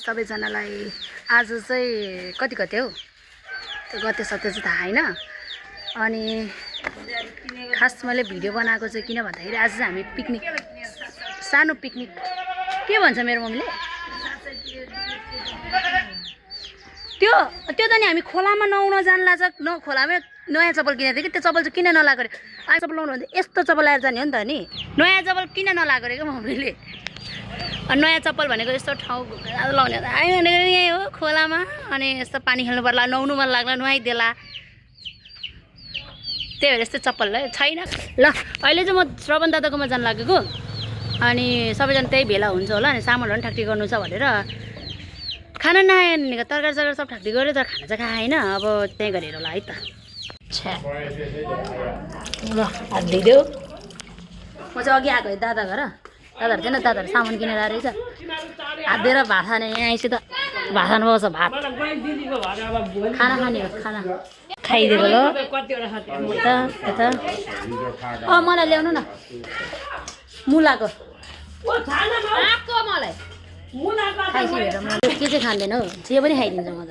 सबैजनालाई आज चाहिँ कति गते हो त्यो गते सते चाहिँ थाहा हैन। अनि खास मैले भिडियो बनाएको चाहिँ किन भन्दाखेरि आज चाहिँ हामी पिकनिक सानो पिकनिक के भन्छ मेरो मम्मीले त्यो त्यो त नि हामी खोलामा नुहाउन जान लाग्छ खोलामा नयाँ चप्पल किनेको थिएँ कि त्यो चप्पल चाहिँ किन नलाएको रे अनि चप्पल लाउनु भने यस्तो चप्पल लगाएर जाने हो नि त नि नयाँ चप्पल किन नलाएको रे क्या मम्मीले। अनि नयाँ चप्पल भनेको यस्तो ठाउँ लाउने हामी भनेको यहीँ हो खोलामा अनि यस्तो पानी खेल्नु पर्ला नुहाउनु मन लाग्ला नुहाइदेला त्यही भएर यस्तो चप्पल छैन। ल अहिले चाहिँ म श्रवण दादाकोमा जान लागेको अनि सबैजना त्यही भेला हुन्छ होला अनि सामानहरू पनि ठ्याक्ठी गर्नु छ भनेर खाना नआयो भनेको तरकारी सरकारी सब ठ्याक्ठी गऱ्यो तर खाना चाहिँ खाएन अब त्यहीँ गरेर होला है त। ल हात धुइदेऊ म चाहिँ अघि आएको दादा घर दादाहरू चाहिँ दादाहरू सामान किनेर आएर रहेछ हात दिएर भात खाने यहाँ आएपछि त भात खानु पाउँछ भात खाना खाने हो खाना खाइदिएको ल यता मलाई ल्याउनु न मुलाको मलाई खाइसकेर म के चाहिँ खाँदैन हौ जे पनि खाइदिन्छ म त।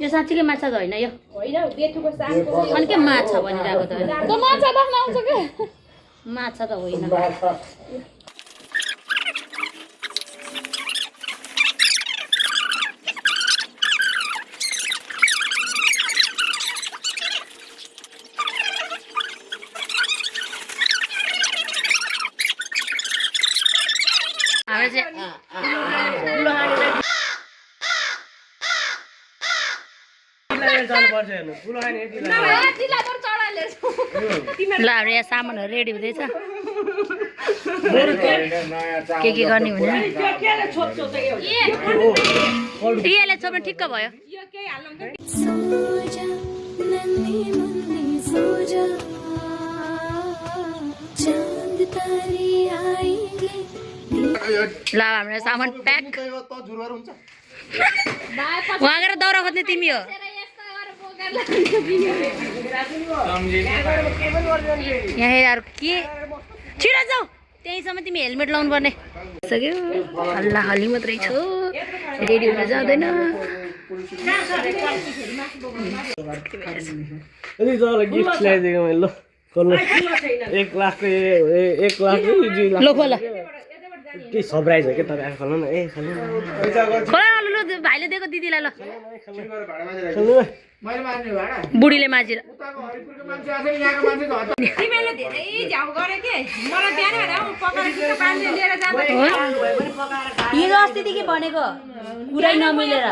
यो साँच्चीकै माछा त होइन यो अनि के माछा भनिरहेको त माछा त होइन। ल हाम्रो यहाँ सामानहरू रेडी हुँदैछ के गर्ने हुने यसले छोप्न ठिक्क भयो। ल हाम्रो सामान प्याक वहाँ गएर दाउरा खोज्ने तिमी हो यहाँ यार के छिटो जाऊ त्यहीँसम्म तिमी हेलमेट लाउनु पर्ने सक्यो हल्ला हल्ली मात्रै छु रेडी हुन जाँदैन। भाइले दिएको दिदीलाई ल बुढीले माझेर हिजो अस्तिदेखि भनेको पुरै नमिलेर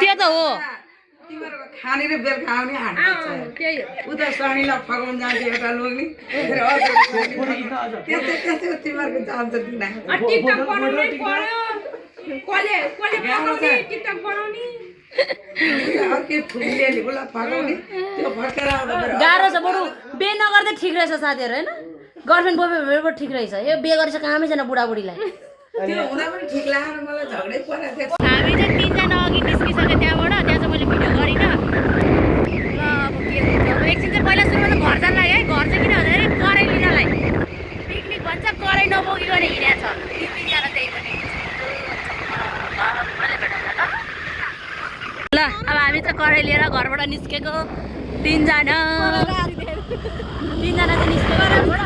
त्यो त हो खानेर बेल खाउने उता स्वामीलाई फगाउन जान्छ एउटा लोग्ने तिमीहरूको जान्छ गाह्रो छ बरु बे नगर्दै ठिक रहेछ साथीहरू होइन गर्लफ्रेन्ड बोयफ्रेन्ड पो ठिक रहेछ यो बे गरेछ कामै छैन बुढाबुढीलाई। हामी चाहिँ तिनजना अघि निस्किसक्यो त्यहाँबाट त्यहाँ चाहिँ मैले भिडियो गरिनँ। ल अब के हुन्छ अब एकछिन चाहिँ पहिला सुरुमा त घर जान लाग्यो है घर चाहिँ किन भन्दाखेरि कराई लिनलाई पिकनिक भन्छ कराई नबोकिकन हिँडेको छ तिनजना त्यही पनि ल अब हामी चाहिँ कराई लिएर घरबाट निस्केको तिनजना चाहिँ निस्केको घरबाट।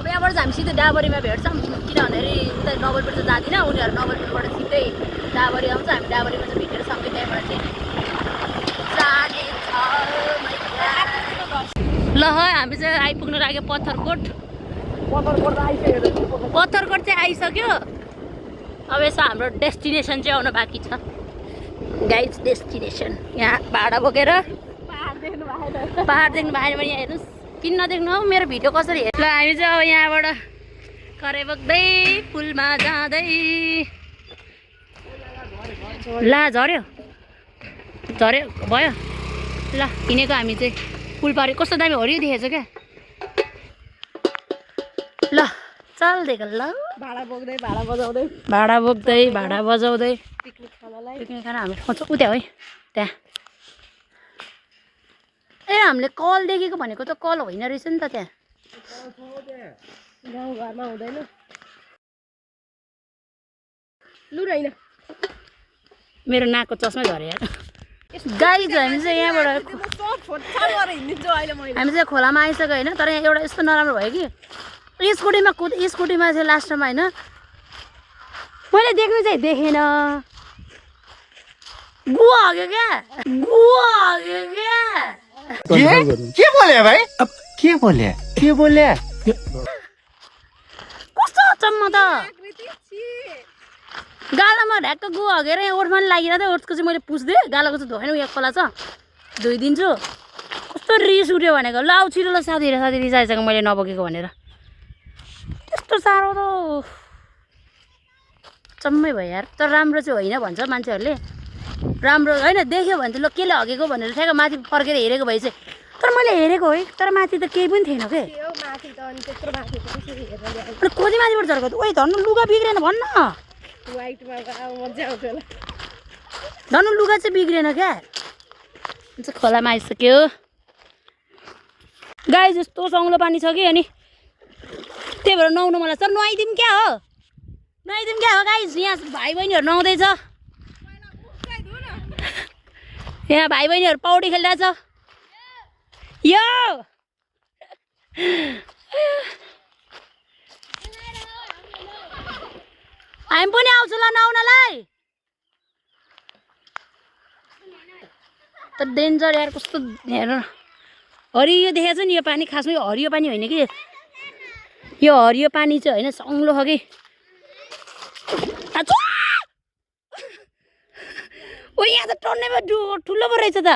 यहाँबाट चाहिँ हामी सिधै डाबरीमा भेट्छौँ किन भन्दाखेरि उता नवलपुर चाहिँ जाँदिनँ उनीहरू नवलपुरबाट सिधै डाबरी आउँछ हामी डाबरीमा चाहिँ भेटेर सँगै त्यहाँबाट चाहिँ ल हामी चाहिँ आइपुग्नु लाग्यो पत्थरकोट चाहिँ आइसक्यो। अब यसो हाम्रो डेस्टिनेसन चाहिँ आउनु बाँकी छ गाइज डेस्टिनेसन यहाँ भाडा बोकेर पहाड देख्नु भएन भने यहाँ हेर्नुहोस् किन नदेख्नु हौ मेरो भिडियो कसरी हेर्नु। ल हामी चाहिँ अब यहाँबाट करे बोक्दै पुलमा जाँदै ला झऱ्यो भयो ल हिँडेको हामी चाहिँ पुल पारि कस्तो दामी हरियो देखेछ क्या। ल चल देख ल भाडा बोक्दै भाडा बजाउँदै पिकनिक खान हामी ठाउँ छ उता है त्यहाँ ए हामीले कल देखेको भनेको त कल होइन रहेछ नि त त्यहाँ गाउँघरमा हुँदैन मेरो नाकको चस्मै झऱ्यो यार गाई छ हामी चाहिँ यहाँबाट हामी चाहिँ खोलामा आइसक्यो होइन तर यहाँ एउटा यस्तो नराम्रो भयो कि स्कुटीमा चाहिँ लास्टमा होइन मैले देख्नु चाहिँ देखेन गुवा हग्यो क्या के बोले भाइ अब के बोले कस्तो अचम्म त गालामा ढ्याक्क गुवा हगेर यहाँ ओठमा पनि लागिरहेको थियो ओठको चाहिँ मैले पुछ्दिएँ गालाको चाहिँ धोएन उयो खोला छ धोइदिन्छु कस्तो रिस उठ्यो भनेको ल आउ छिटो ल साथी रिसाइसक्यो मैले नबोकेको भनेर त्यस्तो साह्रो त चम्मै भयो यार तर राम्रो चाहिँ होइन भन्छ मान्छेहरूले राम्रो होइन देख्यो भने चाहिँ ल केले हगेको भनेर ठ्याक्क माथि फर्केर हेरेको भए चाहिँ तर मैले हेरेको है तर माथि त केही पनि थिएन के खोजी माथिबाट झर्को ओइ धन्नु लुगा बिग्रेन भन्न धनु लुगा चाहिँ बिग्रेन क्या खोलामा आइसक्यो गाई जस्तो सङ्लो पानी छ कि अनि त्यही भएर नुहाउनु मलाई सर नुहाइदिउँ क्या हो गाई यहाँ भाइ बहिनीहरू नुहाउँदैछ यहाँ भाइ बहिनीहरू पौडी खेलिरहेछ यो हामी पनि आउँछु ल नुहाउनलाई त डेन्जर यार कस्तो हेर हरियो देखेको छ नि यो पानी खासमा यो हरियो पानी होइन कि यो हरियो पानी चाहिँ होइन सङ्लो छ कि ओ यहाँ त टन्नेमा ठुलो पो रहेछ त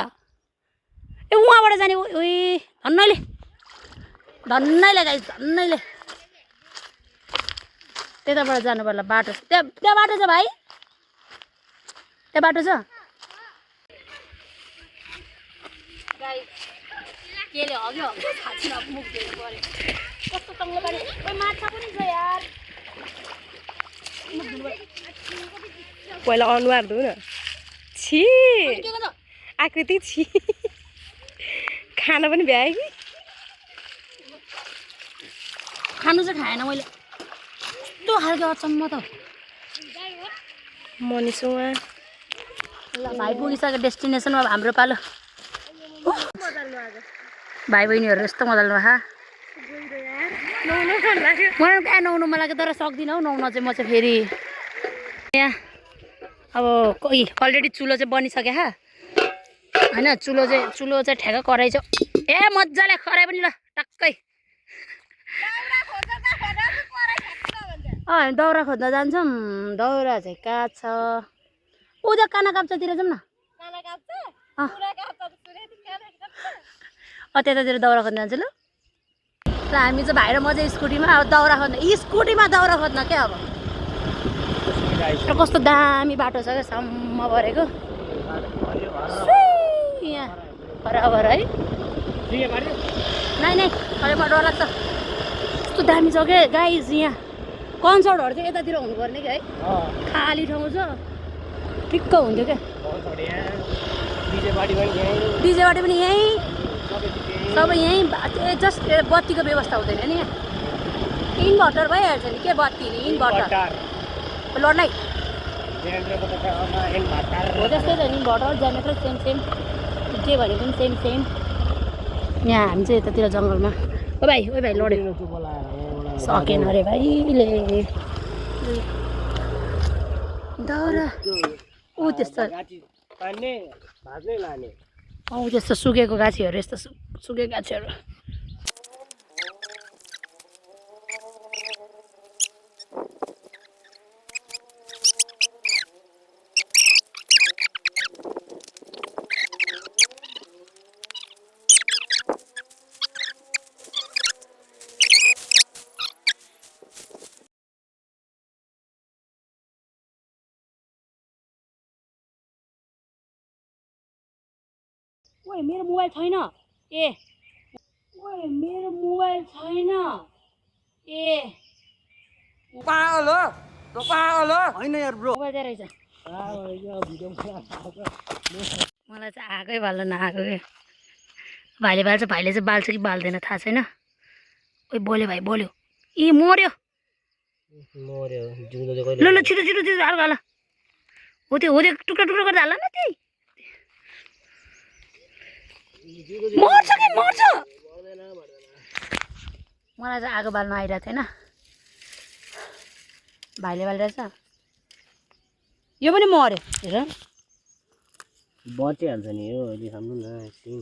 ए उहाँबाट जाने ओए धन्नैले गाइस धन्नैले त्यताबाट जानु पर्ला बाटो त्यहाँ बाटो छ भाइ त्यहाँ बाटो छ केले हग्यो कस्तो सङ्लो पानी ओइ माछा पनि छ यार पहिला अनुहार धुन छि आकृति छि खाना पनि भ्याए कि खानु चाहिँ खाएन मैले यस्तो खालको अचम्म त मनिसुमा ल भाइ पुगिसक्यो डेस्टिनेसनमा हाम्रो पालो भाइ बहिनीहरू यस्तो मजाले नुहा मलाई कहाँ नुहाउनु मलाई तर सक्दिनँ हौ नुहाउन चाहिँ म चाहिँ फेरि यहाँ अब कोही अलरेडी चुलो चाहिँ बनिसक्यो होइन चुलो चाहिँ ठ्याक्क कराइ छ ए मजाले खरायो पनि ल टक्कै हामी दाउरा खोज्न जान्छौँ दाउरा चाहिँ कहाँ छ उता काना काप्चातिर जाउँ न त्यतातिर दाउरा खोज्न जान्छु ल हामी चाहिँ भाइ र म चाहिँ स्कुटीमा अब दाउरा खोज्न स्कुटीमा दाउरा खोज्न क्या अब कस्तो दामी बाटो छ क्या सम्म परेको यहाँ बराबर है नै अरे म डर लाग्छ कस्तो दामी छ क्या गाइस यहाँ कन्सर्टहरू चाहिँ यतातिर हुनुपर्ने क्या है खाली ठाउँ छ ठिक्क हुन्थ्यो क्या डिजेपाटी पनि यहीँ सबै यहीँ जस्ट बत्तीको व्यवस्था हुँदैन नि यहाँ इन्भर्टर भइहाल्छ नि के बत्ती नि इन्भर्टर लड्नै हो त्यस्तै त इन्भर्टर जेनेरेटर सेम जे भने पनि सेम यहाँ हामी चाहिँ यतातिर जङ्गलमा ओ भाइ लड्यो सकेन अरे भाइले दाउरा ऊ त्यस्तो त्यस्तो सुकेको गाछीहरू यस्तो सुकेको गाछीहरू ओए मेरो मोबाइल छैन मेरो मोबाइल छैन पागल हो तँ पागल हो होइन यार ब्रो मोबाइल चाहिँ रहेछ मलाई चाहिँ आएकै बाल्नु नआएको क्या भाइले बाल्छ भाइले चाहिँ बाल्छ कि बाल्दैन थाहा छैन ओइ बोल्यो भाइ बोल्यो ए मर्यो ल ल छिटो छिटो छिटो अर्को हाल हो त्यो टुक्रा टुक्रा गर्दा हाल न त्यही मर्छ कि मर्छ मलाई चाहिँ आगो बाल्नु आइरहेको थिएन भाइले बालिरहेछ यो पनि मर्यो हेर बचिहाल्छ नि यो अहिले खानु न एकछिन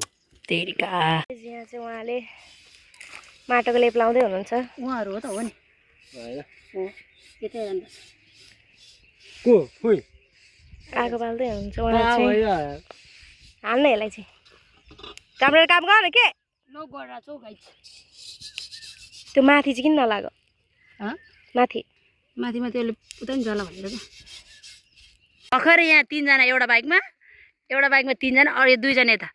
तेरिका यहाँ चाहिँ उहाँले माटोको लेप लाउँदै हुनुहुन्छ उहाँहरू हो त हो नि होइन हो यतै जानुपर्छ को खोइ आगो बाल्दै हुनुहुन्छ उहाँ चाहिँ हाल्न यसलाई चाहिँ राम्रो काम गर के लो गरेर छौ गाइस त्यो माथि चाहिँ किन नलाग माथि माथि माथि अहिले उता नि जला भनेर त भर्खरै यहाँ 3 जना एउटा बाइकमा 3 जना अरू 2 जना यता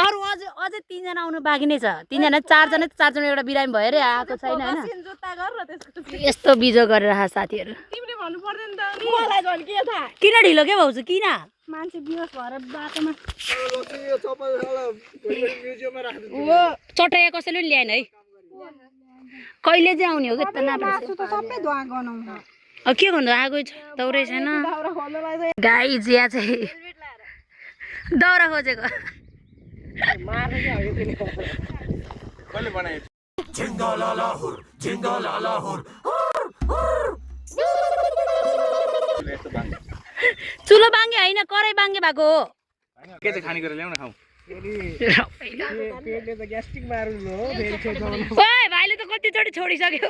अरू अझै 3 जना आउनु बाँकी नै छ 3 जना 4 जना एउटा बिरामी भयो रे आएको छैन हैन यस्तो बिजो गरेर राख साथीहरु तिमीले भन्नु पर्दैन त नि मलाई झन् के थाहा किन ढिलो के भाउजू किन मान्छे बिहोस भएर बाटोमा चटैया कसैले पनि ल्याएन है कहिले चाहिँ आउने हो कि त नाप्रेछ सबै धुवा गनाउँ के गर्नु आगो छ दौरै छैन गाई जिया चाहिँ दाउरा खोजेको चुलो बाङ्गे होइन कराई बाङ्गे भएको हो के चाहिँ खाने गरेर ल्याउन खाऊ ओए भाइले त कतिचोटि छोडिसक्यो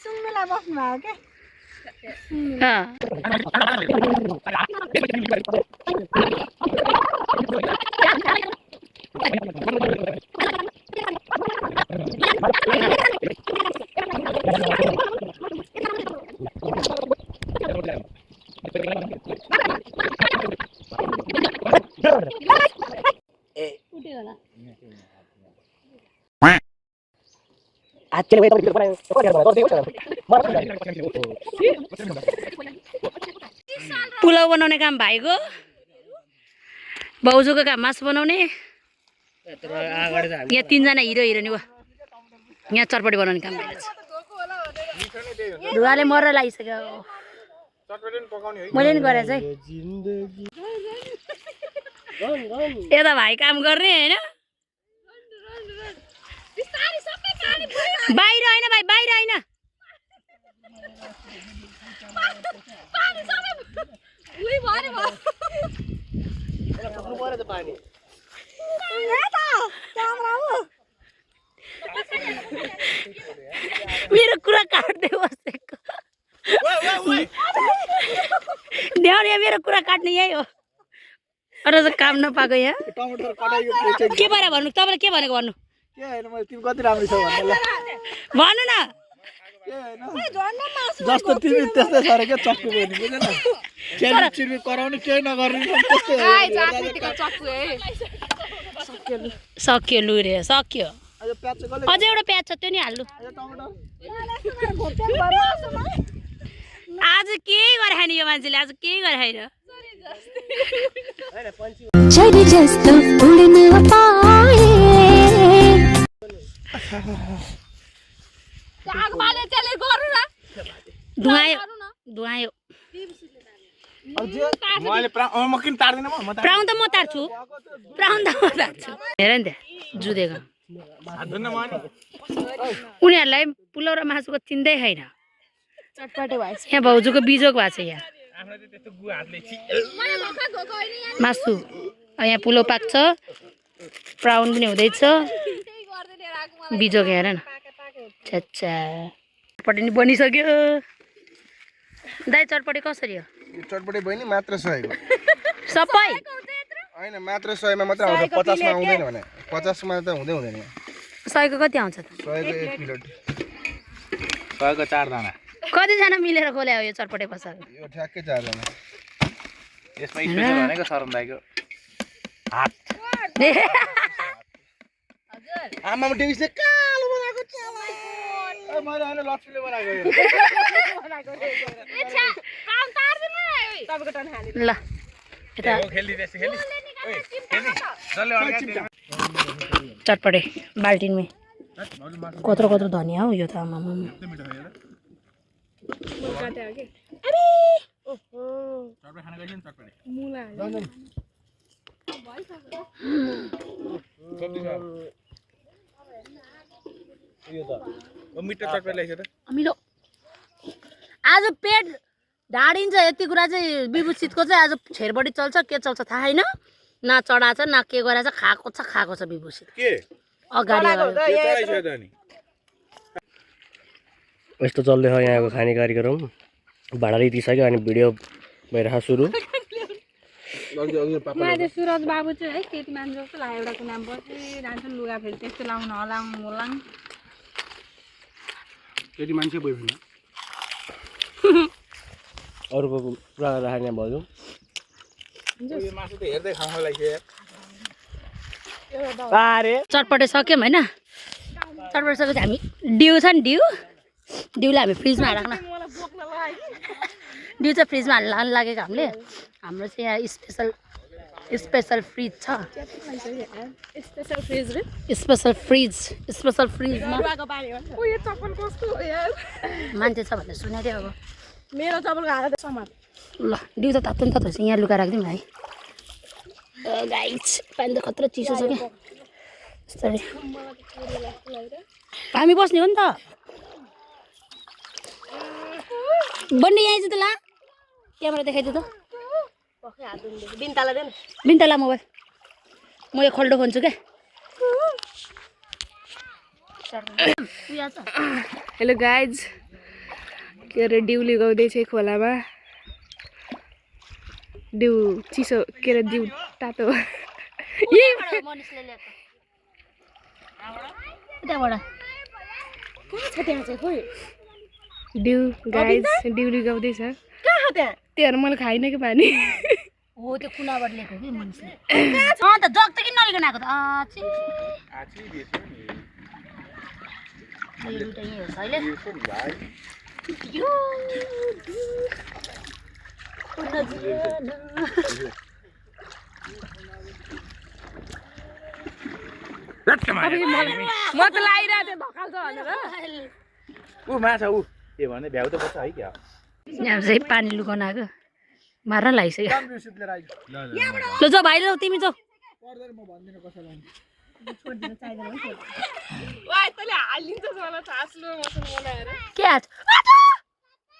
सुँगुला बस्नु भएको के पुलाउ बनाउने काम भाइको भाउजूको काम मासु बनाउने यहाँ 3 जना हिरो हिरोनी हो यहाँ चटपटी बनाउने काम भइरहेछ धुवाले मरेर लागिसक्यो मैले नि गरेछ है यता भाइ काम गर्ने होइन बाहिर होइन भाइ बाहिर होइन मेरो कुरा काट्दै बसेको ध्यान मेरो कुरा काट्ने यही हो अरू त काम नपाएको यहाँ के भएर भन्नु तपाईँले के भनेको भन्नु भन्नु न जस्तो तिमी त्यस्तै छ रे के चक्कु पनि बुझेन चिरबिर कराउने केही नगर्ने सक्यो लु रे सक्यो अझै एउटा प्याज छ त्यो नि हाल्नु आज के गरे खाने यो मान्छेले आज के गरे खाएर धुवायो प्राउन त म तार्छु हेर नि त्यहाँ जुधेको उनीहरूलाई पुलाउ र मासुको चिन्दै छैन यहाँ भाउजूको बिजोग भएको छ यहाँ मासु यहाँ पुलाउ पाक्छ प्राउन पनि हुँदैछ बिजोग हेर न छ्याच्छा चटपटी नि बनिसक्यो दाइ चटपटी कसरी हो चटपटी बहिनी मात्र 100 को सबै हैन मात्र 100 मा मात्र आउँछ 50 मा आउँदैन भने 50 मा त हुँदैन 100 को कति आउँछ त 100 को 1 प्लेट 100 को 4 दाना कति जना मिलेर खोले हो यो चटपटे पसल यो ठ्याक्कै 4 जना यसमा स्पेशल भनेको शरण दाइको हात आमामा डेभिसले कालो बनाएको त्यसलाई मैले होइन लक्ष्मीले बनाएको यो ल यता चटपटे बाल्टिनमै कत्रो कत्रो धनिया हो यो त आमामा अमिलो आज पेट ढाडिन्छ यति कुरा चाहिँ विभूषितको चाहिँ आज छेरबडी चल्छ के चल्छ थाहा छैन न चढाछ न के गरेछ खाएको छ विभूषित के अगाडि यस्तो चल्दैछ यहाँको खाने कार्यक्रम भाडा लिइसक्यो अनि भिडियो भइरहेको सुरु मैले सुरज बाबु चाहिँ है केटी मान्छे जस्तो लाग्यो एउटा कुनाम बसिरहन्छ लुगा फेरि त्यस्तो लाउन हलाङ मोलाङ केटी मान्छे बोइफेन अरूको पुरा राख्ने भयो चटपटे सक्यौँ होइन चटपटे सकेपछि हामी डिउ छ नि डिउलाई हामी फ्रिजमा राख्न डिउ चाहिँ फ्रिजमा हाल्न लागेको हाम्रो चाहिँ यहाँ स्पेसल फ्रिज छ स्पेसल फ्रिजमा मान्छे छ भनेर सुनेको थियो अब मेरो चप्पलको हात समात ल डिउ त तातो नि तातो छ यहाँ लुगा राखिदिउँ है गाइस पानी त खतरा चिसो छ क्या यस्तरी हामी बस्ने हो नि त बन्ने यहाँ आइज त ला क्यामेरा देखाइदियो त बिन्ताला मोबाइल म यो खल्डो खन्छु क्या हेलो गाइज के अरे डिउली गाउँदैछ खोलामा डिउ चिसो के अरे डिउ तातो डिउ गाइज डिउली गाउँदैछ त्योहरू मैले खाइनँ कि पानी हो त्यो कुनाबाट ल्याएको कि मनिषले त जग त किन नलिकन आएको त म त लागिरहेको थिएँ भकाल्छ भनेर ऊ माछा ऊ के भने भ्याउ त बस्छ है क्या यहाँ चाहिँ पानी लुकाउन आएको मार्न लागिसक्यो ल जाऊ भाइ ल तिमी जाऊ के हाच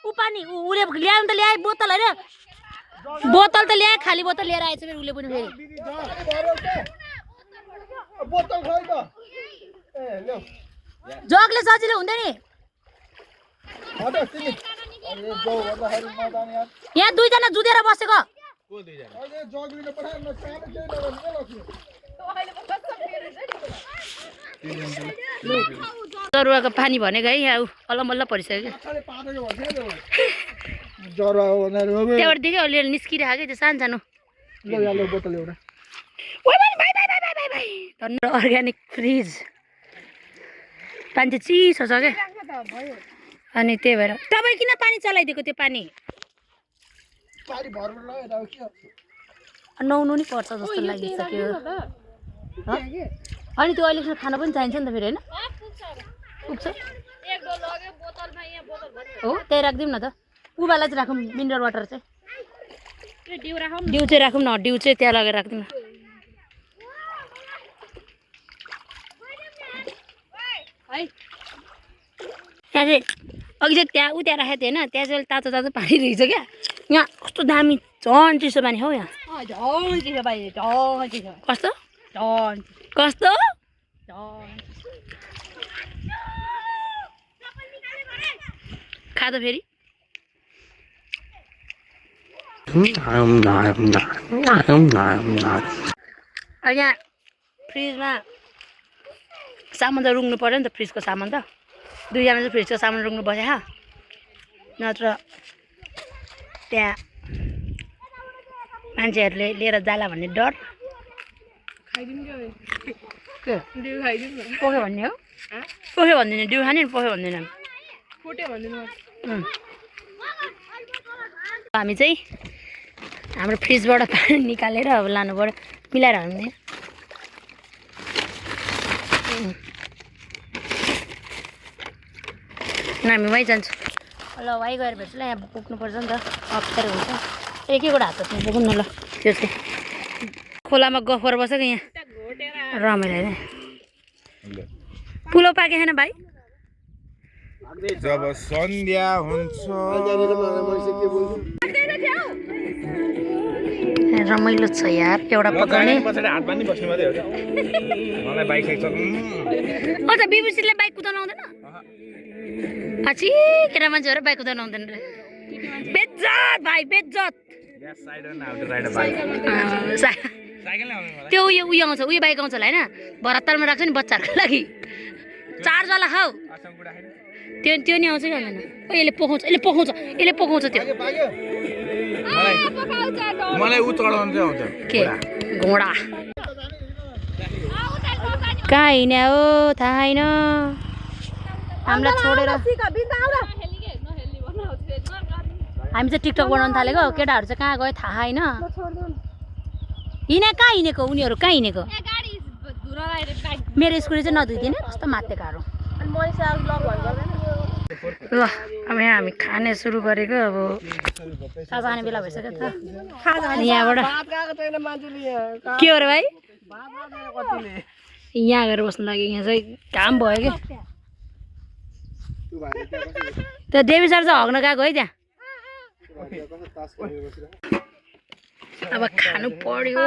ऊ पानी उसले ल्याउनु त ल्याए बोतल होइन बोतल त ल्याए खाली बोतल लिएर आएछ फेरि उसले पनि फेरि जगले सजिलो हुँदैन नि यहाँ दुईजना जुधेर बसेको जरुवाको पानी भनेको है यहाँ अल्लमल्ल परिसक्यो त्यहाँबाट देख्यो अलिअलि निस्किरहेको कि त्यो सानो अर्ग्यानिक फ्रिज पानी चाहिँ चिसो छ क्या अनि त्यही भएर तपाईँ किन पानी चलाइदिएको त्यो पानी नुहाउनु नि पर्छ जस्तो लागिसक्यो अनि त्यो अहिलेसम्म खाना पनि चाहिन्छ नि त फेरि होइन पुग्छ हो त्यही राखिदिउँ न त उबालाई चाहिँ राखौँ मिनरल वाटर चाहिँ डिउ चाहिँ राखौँ न डिउ चाहिँ त्यहाँ लगेर राखिदिउँ न त्यहाँ चाहिँ अघि चाहिँ त्यहाँ त्यहाँ राखेको थिएँ होइन त्यहाँ चाहिँ तातो तातो पानी रहेछ क्या यहाँ कस्तो दामी झन् चिसो पानी हौ यहाँ कस्तो कस्तो खाँदा फेरि यहाँ फ्रिजमा सामान त रुङ्नु पऱ्यो नि त फ्रिजको सामान त दुईजना चाहिँ फ्रिजको सामान रुङ्नु बस्यो नत्र त्यहाँ मान्छेहरूले लिएर जाला भन्ने डर के पोखे भन्ने हो पोखे भन्दैन डिउ खाने पोखे भन्दैन हामी चाहिँ हाम्रो फ्रिजबाट पानी निकालेर अब लानु पर्यो मिलाएर हाल्ने हामी वहीँ जान्छौँ ल वहीँ गएर भेट्छु ल यहाँ पुग्नुपर्छ नि त अप्ठ्यारो हुन्छ एक एकवटा हात हातमा पुगौँ न ल त्यो चाहिँ खोलामा गफ गरेर बसेको यहाँ रमाइलो होइन पुलो पाके छैन भाइ जब सन्ध्या हुन्छ रमाइलो छ यार एउटा पकाउने पछाडि हात बाँध्ने बस्ने मात्रै हो मलाई बाइक साइक चलाउनु अझ बिबिसीले बाइक कुदाउनु आउँदैन आछि केटा मान्छेहरू बाइक कुदाउनु आउँदैन रे बेज्जत भाइ बेज्जत त्यो उयो आउँछ उयो बाइक आउँछ होला होइन भरततालमा राख्छ नि बच्चाहरूको लागि चार्जवाला खाऊ त्यो नि आउँछ कि आउँदैन यसले पोखाउँछ त्यो मलाई उ चढाउनु चाहिँ आउँछ के घोडा कहाँ हिँड्या हो थाहा छैन हामीलाई छोडेर हामी चाहिँ टिकटक बनाउनु थालेको केटाहरू चाहिँ कहाँ गयो थाहा छैन कहाँ हिँडेको उनीहरू कहाँ हिँडेको मेरो स्कुटी चाहिँ नधुइदिने कस्तो मातेकाहरू ल अब यहाँ हामी खाने सुरु गरेको अब खाजा खाने बेला भइसक्यो त यहाँबाट के हो र भाइ यहाँ गएर बस्नु लाग्यो यहाँ चाहिँ काम भयो क्या त्यो देवी सर चाहिँ हग्न गएको है त्यहाँ अब खानु पर्यो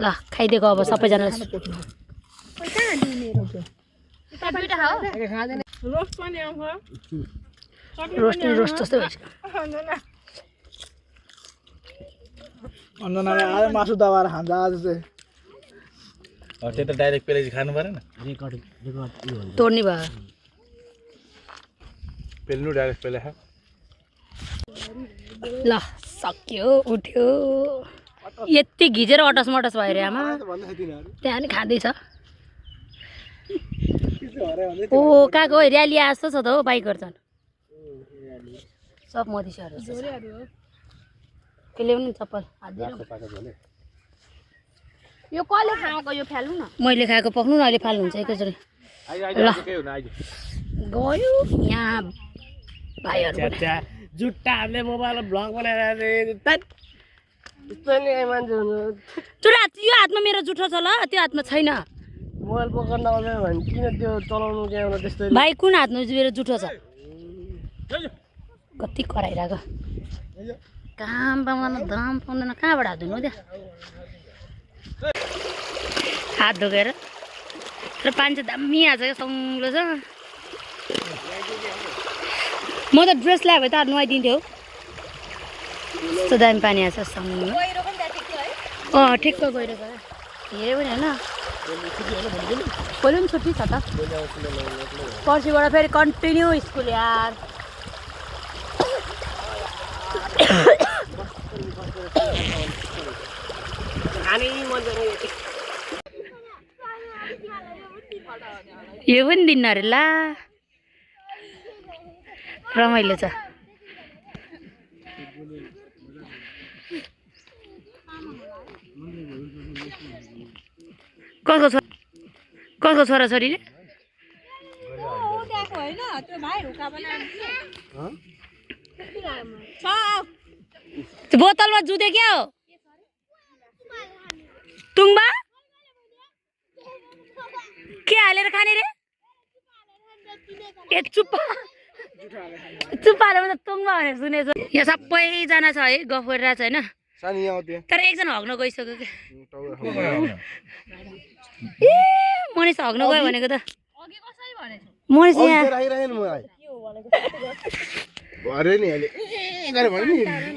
ल खाइदिएको अब सबैजना रोस्ट जस्तो भइसक्यो मासु दबाएर खान्छ आज चाहिँ त्यो त डाइरेक्ट पेलेजी खानु परेन तोड्ने भयो पेल्नु डाइरेक्ट पेले खा ल सक्यो उठ्यो यति घिचेर अटस मटस भयो रे आमा त्यहाँ नि खाँदैछ ओ कहाँको र्याली जस्तो छ त हो बाइकहरू छन् सब मधेसीहरू के ल्याउनु चप्पल यो कसले खाएको यो फ्याल्नु न मैले खाएको पक्नु न अहिले फाल्नुहुन्छ एकैचोटि ल गयो यहाँ भाइहरू जुट्टाहरूले मोबाइलमा भ्लग बनाएर यो हातमा मेरो जुठो छ ल त्यो हातमा छैन मोबाइल पक्र्न आउँदैन भने किन त्यो चलाउनु क्यामेरा त्यस्तै भाइ कुन हातमा मेरो जुठो छ कति कराइरहेको काम पाउँदैन दाम पाउँदैन कहाँबाट हात धुनु त्यहाँ हात धोकेर र पानी चाहिँ दामी आएको छ क्या सङ्लो छ म त ड्रेस ल्यायो भए त नुहाइदिन्थ्यो यस्तो दामी पानी आएको छ सङ्लो ठिक्क गइरहेको हेऱ्यो पनि होइन भोलि पनि छुट्टी छ त पर्सिबाट फेरि कन्टिन्यू स्कुल यार यो पनि दिन्न अरे ला रमाइलो छ कसको छोराछोरी रे बोतलमा जुधे क्या हो तुङबा के हालेर खाने रे ए चुप्पा हालेर तुङबा भनेर सुनेको यहाँ सबैजना छ है गफ गरिरहेको छ होइन तर एकजना हग्न गइसक्यो क्या ए मनिष हग्न गयो भनेको त मनिष यहाँ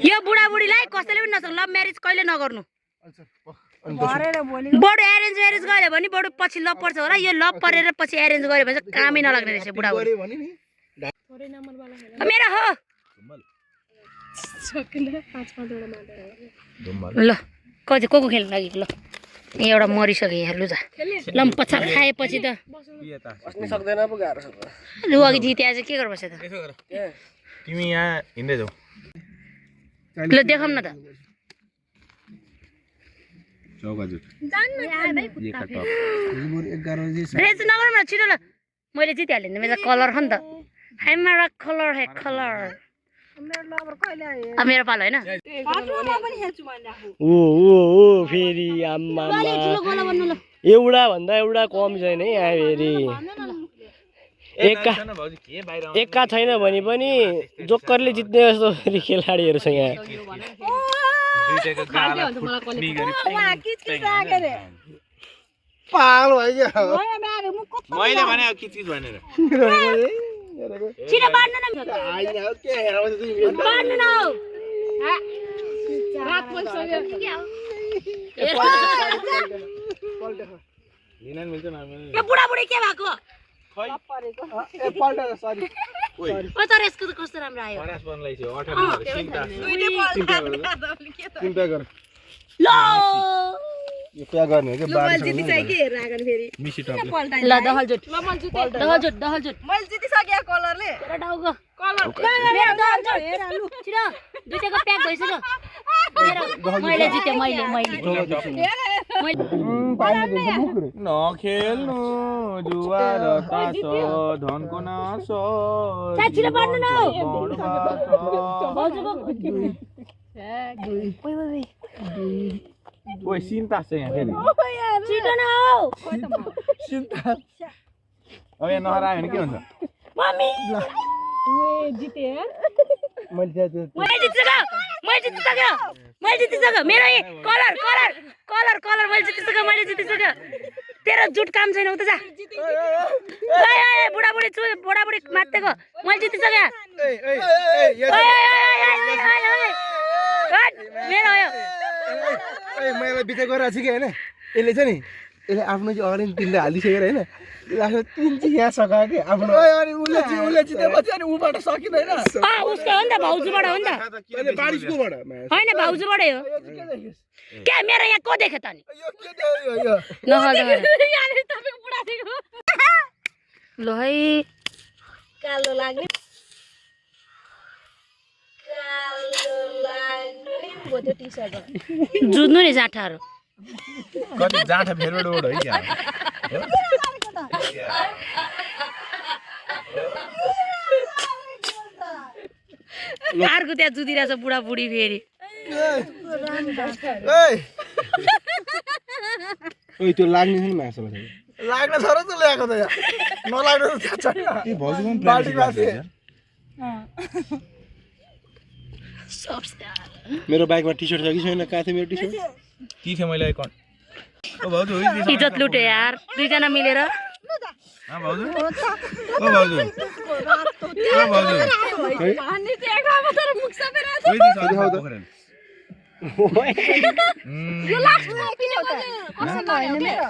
यो बुढाबुढीलाई कसैले पनि नसक्नु लभ म्यारेज कहिले नगर्नु बडो एरेन्ज म्यारेज गऱ्यो भने बडो पछि लभ पर्छ होला यो लभ परेर पछि एरेन्ज गऱ्यो भने चाहिँ कामै नलाग्ने रहेछ बुढाबुढी मेरो हो ल कति को खेल्नु लागि ल एउटा मरिसक्यो यहाँ लु जा ल पछाड खाएपछि त सक्दैन पो गाह्रो छ लु अघि जिते आज के गर्नु पर्छ त तिमी यहाँ हिँड्दै जाऊ ल देखाउँ न त रेस नगरौँ न छिटो ल मैले जितिहालेँ नि मेरो कलर हो नि त मेरा कलर है कलर मेरो पालो होइन ओ फेरि आम्मा एउटा भन्दा एउटा कम छैन है यहाँ फेरि एका छैन भने पनि जोक्करले जित्ने जस्तो फेरि खेलाडीहरू छ यहाँ पागल भयो क्या मैले भने किच भनेर छिटो बाड्नु न बाड्नु न यो बुढाबुढी के भएको ओ तर यसको त कस्तो राम्रो आयो ल क्या गर्ने के ल दहलजुट दहलजुट मैले जितिसके कलरले टाउको मेरो दहलजुट छिटो दुईटाको प्याक भइसक्यो मैले जिते मैले नखेल्नु जुवा र तास धनको नास छिटो बाड्नु न ओइ सिन्तास छ यहाँ फेरि छिटो न सिन्तास अब यहाँ नहरायो भने के हुन्छ मम्मी मैले जितिसक्यो मेरो कलर मैले जितिसक्यो तेरो जुट काम छैन उता जा बुढाबुढी मात्तेको मैले जितिसक्यो मेरो हो मैले बिता गरिरहेको छु कि होइन यसले चाहिँ नि यसले आफ्नो चाहिँ अगाडि तिनले हालिसकेर होइन आफ्नो तिन चाहिँ यहाँ सकायो कि आफ्नो अनि उसले जितेपछि अनि ऊबाट सकिँदैन उसको हो नि त भाउजूबाट हो नि त होइन भाउजूबाटै हो क्या मेरो यहाँ को देख्यो त नि ल है कालो लाग्ने भोटे टी-सर्ट जुत्नु नि जाँठाहरू कति जाँठा फेरबाट ओड है क्या अर्को त्यहाँ जुदिरहेछ बुढाबुढी फेरि ओइ त्यो लाग्ने छैन मासुलाई लाग्न छ र त ल्याएको त यहाँ नलाग्नु त थाहा छैन के भाउजूको पनि मेरो बाइकमा टी-सर्ट छ कि छैन कहाँ थियो मेरो टी-सर्ट ती थियो मैले ओ भाउजू हो इज्जत लुटे यार दुईजना मिलेर भाउजू ओ भाउजू यो लास्टमा किन हो त कसो भयो मेरो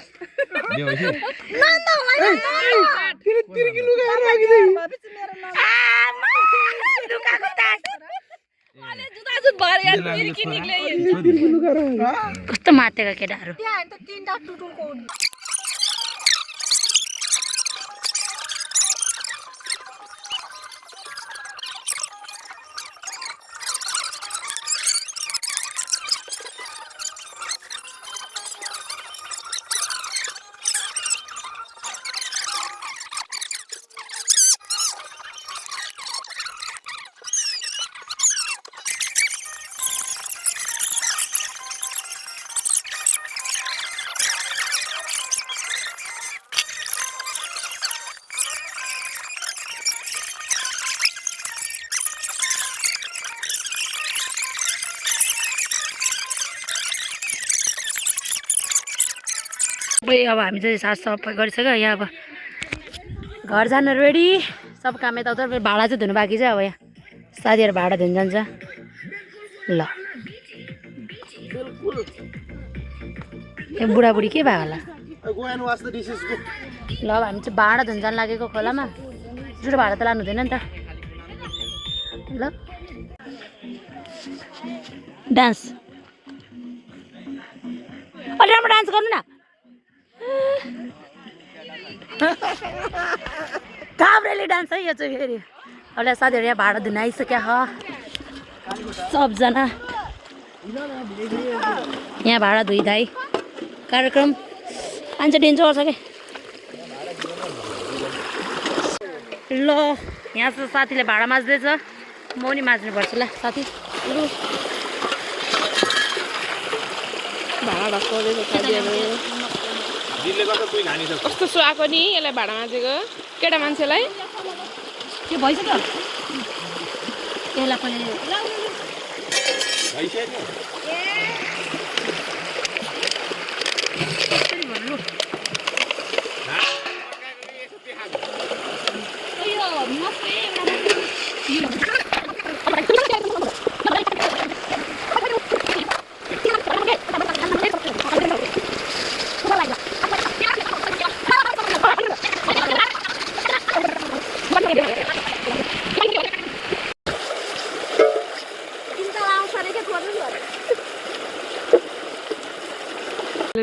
तिर्की लुगाएर राखिदिए कस्तो मातेका केटाहरू त्यहाँ त तीनटा टुटुलको अब हामी चाहिँ साफसफाइ गरिसक्यो यहाँ अब घर जानु रेडी सब काम यताउता भाडा चाहिँ धुनु बाँकी छ अब यहाँ साथीहरू भाडा धुनु जान्छ ल यो बुढाबुढी के भयो होला ल अब हामी चाहिँ भाडा धुनु जानु लागेको खोलामा जुठो भाडा त लानु हुँदैन नि त ल डान्स अलि राम्रो डान्स गर्नु न काभ्रेली डान्स है यो चाहिँ फेरि अहिले साथीहरू यहाँ भाडा धुन आइसक्यो सबजना यहाँ भाडा धुइधाई कार्यक्रम मान्छे डेन्जर छ कि ल यहाँ चाहिँ साथीले भाडा माझ्दैछ म नि माझ्नु पर्छ ल साथी भाडा कस्तो सुहाएको नि यसलाई भाडा माझेको केटा मान्छेलाई त्यो भइसक्यो त्यसलाई पनि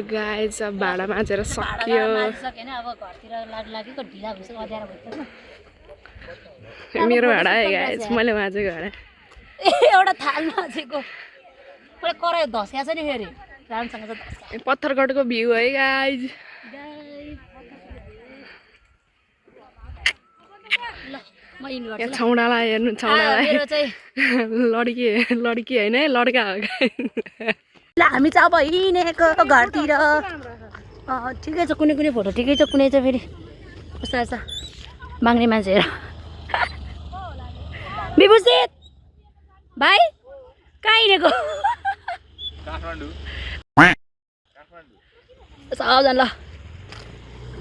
गाइस अब भाडा माझेर सक्यो सकेन अब घरतिर लागेको ढिला भइसक्यो अँध्यारो भइसक्यो मेरो भाडा है गाइस मैले माझेको भाडा एउटा थाल माझेको पुरा करायो धस्या छ नि फेरि राम्रोसँग चाहिँ धस्या पत्थरगढको भ्यू है गाइस ल म इन गर्छु यहाँ छौडालाई हेर्नु छौडालाई मेरो चाहिँ लड्की होइन है लड्का हो ल हामी चाहिँ अब हिँडेको घरतिर ठिकै छ कुनै कुनै फोटो ठिकै छ कुनै चाहिँ फेरि कस्तो छ माग्ने मान्छेहरू विभूषित भाइ कहाँ हिँडेको सबजना ल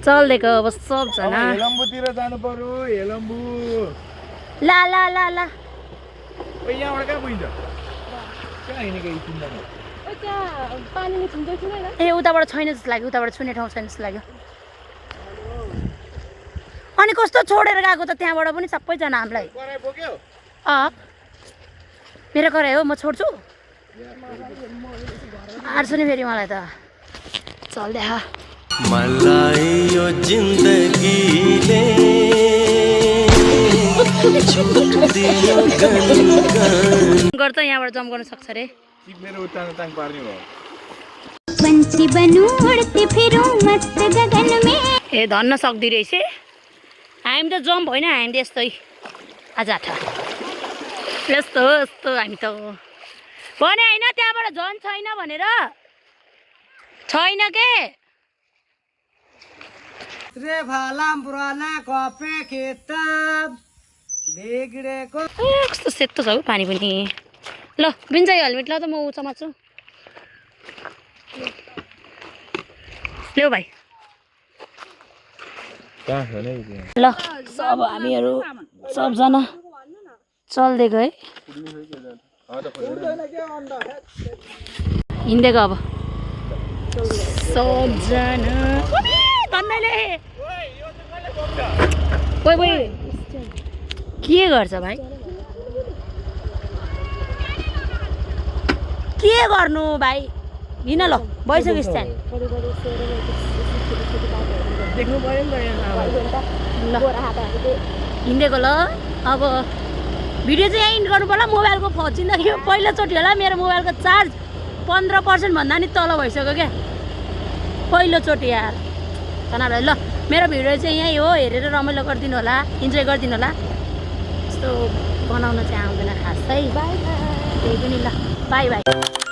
चल्देको अब सबजना हेलम्बुतिर जानु पर्यो हेलम्बु ल ल ल ल यहाँबाट कहाँ पुगिन्छ कहाँ हिँडेको यी तिनजना ए उताबाट छैन जस्तो लाग्यो उताबाट छुने ठाउँ छैन जस्तो लाग्यो अनि कस्तो छोडेर गएको त त्यहाँबाट पनि सबैजना हामीलाई मेरो कराई हो म छोड्छु आर्छु नि फेरि मलाई त चल्दै मलाई यो जिन्दगीले गर्छ यहाँबाट जम्प गर्न सक्छ रे मेरो उतान ताङ पार्ने भयो पंछी बनूं उड़ती फिरूं मस्त गगन में ए धन्न सक्दै रहेछ हामी त जम्प होइन हामी त यस्तै आज यस्तो यस्तो हामी त भने होइन त्यहाँबाट झन् छैन भनेर छैन के रे भालाम पुराना कपे किताब बिग्रेको कस्तो सेतो छ हौ पानी पनि ल बिन्जय हेलमेट ल त म समात्छु ल्याऊ भाइ ल सब हामीहरू सबजना चल्दै गयो है हिँडेको अब सबजना धन्यले ओइ के गर्छ भाइ के गर्नु भाइ हिँड ल भइसक्यो स्ट्यान्ड हिँडेको ल अब भिडियो चाहिँ यहाँ इन्ड गर्नु पर्ला मोबाइलको फचिँदाखेरि पहिलोचोटि होला मेरो मोबाइलको चार्ज 15% भन्दा नि तल भइसक्यो क्या पहिलोचोटि यार तनाहरू ल मेरो भिडियो चाहिँ यहीँ हो हेरेर रमाइलो गरिदिनु होला इन्जोय गरिदिनु होला यस्तो बनाउन चाहिँ आउँदैन खासै त्यही पनि ल बाई बाई